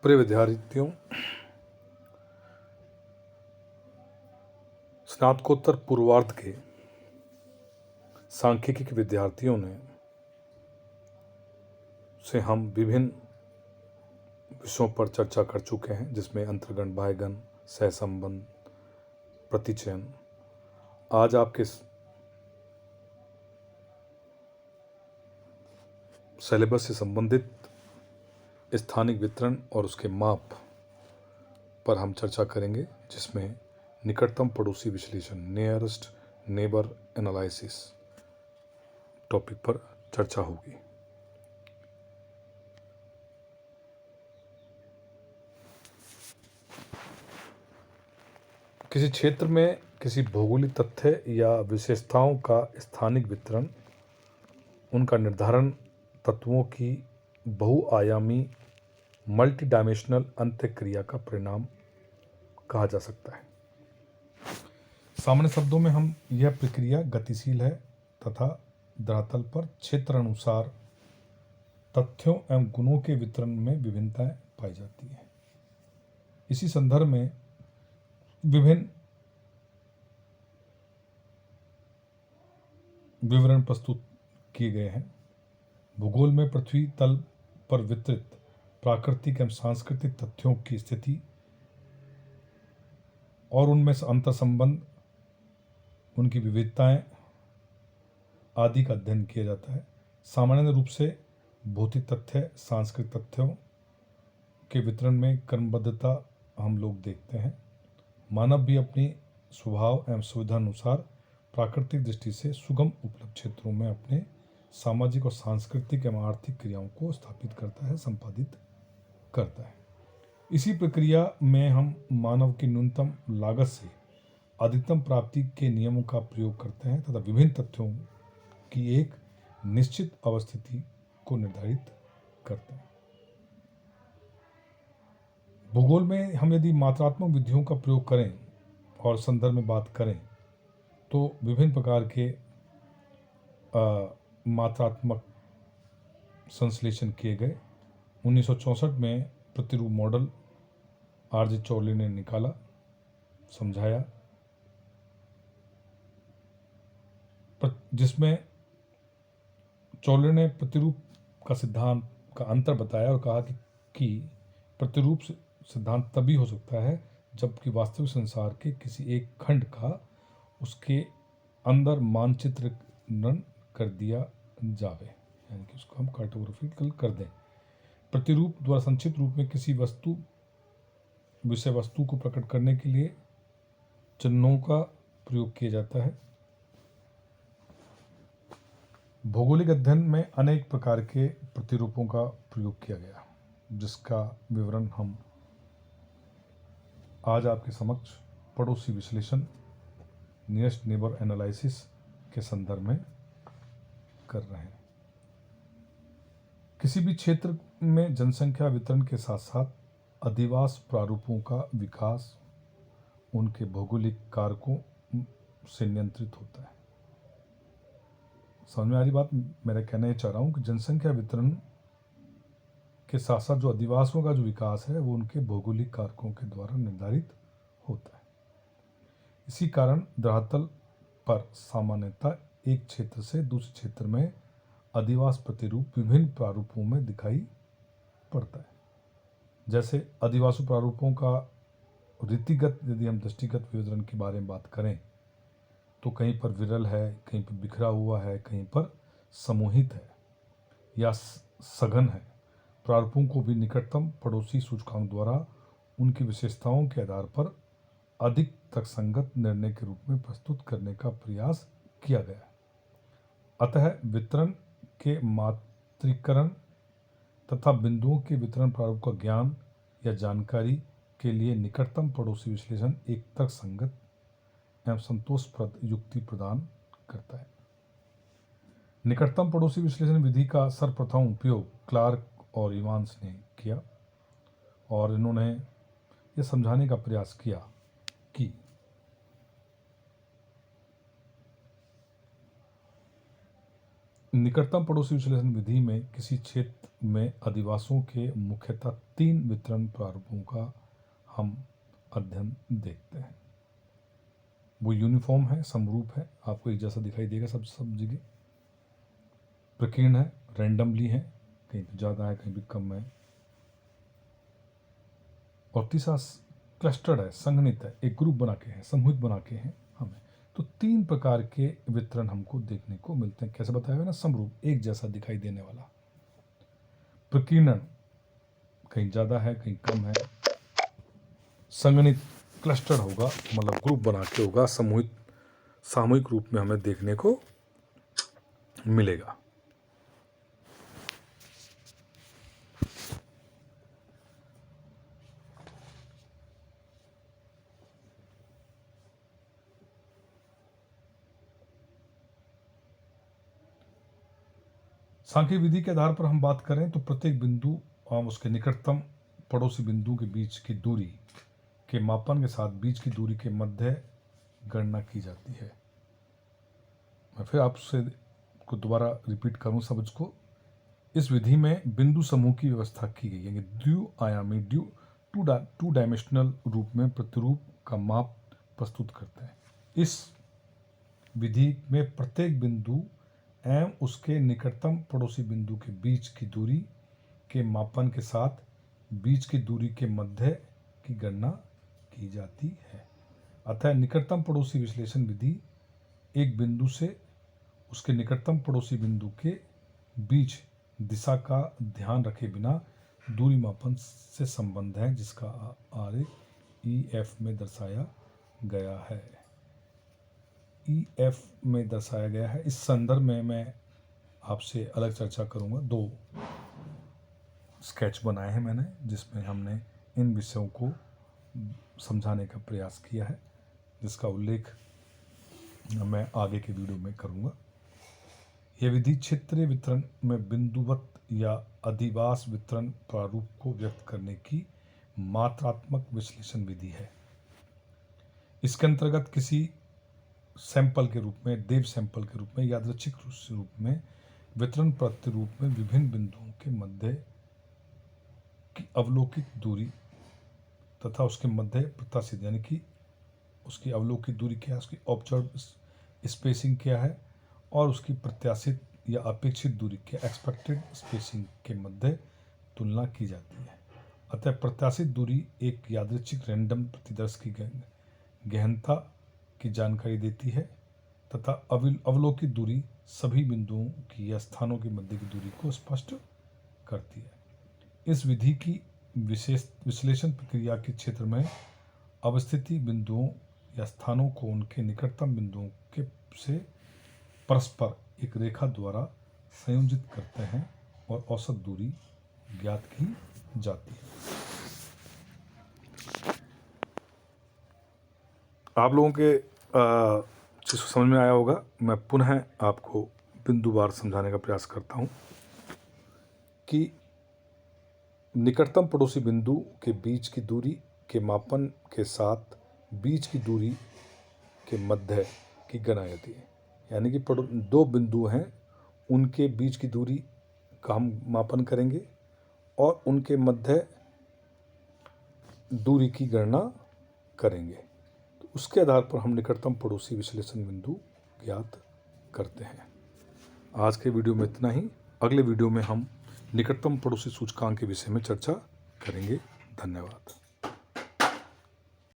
प्रिय विद्यार्थियों, स्नातकोत्तर पूर्वार्ध के सांख्यिकी के विद्यार्थियों से हम विभिन्न विषयों पर चर्चा कर चुके हैं, जिसमें अंतर्गण, बाह्यगण, सहसंबंध, प्रतिचयन। आज आपके सिलेबस से संबंधित स्थानिक वितरण और उसके माप पर हम चर्चा करेंगे, जिसमें निकटतम पड़ोसी विश्लेषण, नियरेस्ट नेबर एनालिसिस टॉपिक पर चर्चा होगी। किसी क्षेत्र में किसी भौगोलिक तथ्य या विशेषताओं का स्थानिक वितरण उनका निर्धारण तत्वों की बहुआयामी मल्टी डायमेंशनल अंतःक्रिया का परिणाम कहा जा सकता है। सामान्य शब्दों में हम यह प्रक्रिया गतिशील है तथा धरातल पर क्षेत्र अनुसार तथ्यों एवं गुणों के वितरण में विभिन्नताएं पाई जाती है। इसी संदर्भ में विभिन्न विवरण प्रस्तुत किए गए हैं। भूगोल में पृथ्वी तल पर वितरित प्राकृतिक एवं सांस्कृतिक तथ्यों की स्थिति और उनमें अंतर्संबंध, उनकी विविधताएं आदि का अध्ययन किया जाता है। सामान्य रूप से भौतिक तथ्य सांस्कृतिक तथ्यों के वितरण में क्रमबद्धता हम लोग देखते हैं। मानव भी अपनी स्वभाव एवं सुविधा अनुसार प्राकृतिक दृष्टि से सुगम उपलब्ध क्षेत्रों में अपने सामाजिक और सांस्कृतिक एवं आर्थिक क्रियाओं को स्थापित करता है, संपादित करता है। इसी प्रक्रिया में हम मानव की न्यूनतम लागत से अधिकतम प्राप्ति के नियमों का प्रयोग करते हैं तथा विभिन्न तथ्यों की एक निश्चित अवस्थिति को निर्धारित करते हैं। भूगोल में हम यदि मात्रात्मक विधियों का प्रयोग करें और संदर्भ में बात करें तो विभिन्न प्रकार के मात्रात्मक संश्लेषण किए गए। 1964 में प्रतिरूप मॉडल आरजे चौले ने निकाला, समझाया, जिसमें चौले ने प्रतिरूप का सिद्धांत का अंतर बताया और कहा कि प्रतिरूप सिद्धांत तभी हो सकता है जबकि वास्तविक संसार के किसी एक खंड का उसके अंदर मानचित्रण कर दिया जावे, यानी कि उसको हम कार्टोग्राफिकल कर दें। प्रतिरूप द्वारा संक्षिप्त रूप में किसी विषय वस्तु को प्रकट करने के लिए चिन्हों का प्रयोग किया जाता है। भौगोलिक अध्ययन में अनेक प्रकार के प्रतिरूपों का प्रयोग किया गया, जिसका विवरण हम आज आपके समक्ष पड़ोसी विश्लेषण, नियरेस्ट नेबर एनालिसिस के संदर्भ में कर रहे हैं। किसी भी क्षेत्र में जनसंख्या वितरण के साथ साथ अधिवास प्रारूपों का विकास उनके भौगोलिक कारकों से नियंत्रित होता है। समझ में आ रही बात? मेरा कहना ये चाह रहा हूँ कि जनसंख्या वितरण के साथ साथ जो अधिवासों का जो विकास है वो उनके भौगोलिक कारकों के द्वारा निर्धारित होता है। इसी कारण धरातल पर सामान्यतः एक क्षेत्र से दूसरे क्षेत्र में अधिवास प्रतिरूप विभिन्न प्रारूपों में दिखाई पड़ता है। जैसे अधिवासु प्रारूपों का रीतिगत यदि हम दृष्टिगत विवरण के बारे में बात करें तो कहीं पर विरल है, कहीं पर बिखरा हुआ है, कहीं पर समूहित है या सघन है। प्रारूपों को भी निकटतम पड़ोसी सूचकांक द्वारा उनकी विशेषताओं के आधार पर अधिक तर्कसंगत निर्णय के रूप में प्रस्तुत करने का प्रयास किया गया है। अतः वितरण के मात्रीकरण तथा बिंदुओं के वितरण प्रारूप का ज्ञान या जानकारी के लिए निकटतम पड़ोसी विश्लेषण एक तर्कसंगत एवं संतोषप्रद युक्ति प्रदान करता है। निकटतम पड़ोसी विश्लेषण विधि का सर्वप्रथम उपयोग क्लार्क और इवांस ने किया और इन्होंने यह समझाने का प्रयास किया कि निकटतम पड़ोसी विश्लेषण विधि में किसी क्षेत्र में अधिवासों के मुख्यतः 3 वितरण प्रारूपों का हम अध्ययन देखते हैं। वो यूनिफॉर्म है, समरूप है, आपको एक जैसा दिखाई देगा सब जगह। प्रकीर्ण है, रैंडमली है, कहीं पे ज़्यादा है कहीं भी कम है। और तीसरा क्लस्टर्ड है, संघनित है, एक ग्रुप बना के है, समूहित बना के है हमें। तो 3 प्रकार के वितरण हमको देखने को मिलते हैं। कैसे बताया ना, समरूप, एक जैसा दिखाई देने वाला। प्रकीर्णन, कहीं ज़्यादा है कहीं कम है। संगणित, क्लस्टर्ड होगा, मतलब ग्रुप बना के होगा, समूहित सामूहिक रूप में हमें देखने को मिलेगा। सांख्यिक विधि के आधार पर हम बात करें तो प्रत्येक बिंदु और उसके निकटतम पड़ोसी बिंदु के बीच की दूरी के मापन के साथ बीच की दूरी के मध्य गणना की जाती है। मैं फिर आपसे को दोबारा रिपीट करूं समझ को। इस विधि में बिंदु समूह की व्यवस्था की गई है। द्विआयामी टू डायमेंशनल रूप में प्रतिरूप का माप प्रस्तुत करते हैं। इस विधि में प्रत्येक बिंदु एवं उसके निकटतम पड़ोसी बिंदु के बीच की दूरी के मापन के साथ बीच की दूरी के मध्य की गणना की जाती है। अतः निकटतम पड़ोसी विश्लेषण विधि एक बिंदु से उसके निकटतम पड़ोसी बिंदु के बीच दिशा का ध्यान रखे बिना दूरी मापन से संबंध है, जिसका आरेख EF में दर्शाया गया है। EF में दर्शाया गया है। इस संदर्भ में मैं आपसे अलग चर्चा करूंगा। 2 स्केच बनाए हैं मैंने, जिसमें हमने इन विषयों को समझाने का प्रयास किया है, जिसका उल्लेख मैं आगे के वीडियो में करूंगा। यह विधि क्षेत्रीय वितरण में बिंदुवत या अधिवास वितरण प्रारूप को व्यक्त करने की मात्रात्मक विश्लेषण विधि है। इसके अंतर्गत किसी सैंपल के रूप में, देव सैंपल के रूप में, यादृच्छिक रूप में वितरण प्रतिरूप में विभिन्न बिंदुओं के मध्य की अवलोकित दूरी तथा उसके मध्य प्रत्याशित, यानी कि उसकी अवलोकित दूरी क्या है, उसकी ऑब्जर्व स्पेसिंग क्या है, और उसकी प्रत्याशित या अपेक्षित दूरी के एक्सपेक्टेड स्पेसिंग के मध्य तुलना की जाती है। अतः प्रत्याशित दूरी एक यादृच्छिक रैंडम प्रतिदर्श की गहनता की जानकारी देती है तथा अवलोकित दूरी सभी बिंदुओं की या स्थानों के मध्य की दूरी को स्पष्ट करती है। इस विधि की विश्लेषण प्रक्रिया के क्षेत्र में अवस्थिति बिंदुओं या स्थानों को उनके निकटतम बिंदुओं के से परस्पर एक रेखा द्वारा संयोजित करते हैं और औसत दूरी ज्ञात की जाती है। आप लोगों के चीज़ समझ में आया होगा। मैं पुनः आपको बिंदुवार समझाने का प्रयास करता हूँ कि निकटतम पड़ोसी बिंदु के बीच की दूरी के मापन के साथ बीच की दूरी के मध्य की गणना जाती है। यानी कि 2 बिंदु हैं, उनके बीच की दूरी का हम मापन करेंगे और उनके मध्य दूरी की गणना करेंगे। तो उसके आधार पर हम निकटतम पड़ोसी विश्लेषण बिंदु ज्ञात करते हैं। आज के वीडियो में इतना ही। अगले वीडियो में हम निकटतम पड़ोसी सूचकांक के विषय में चर्चा करेंगे। धन्यवाद।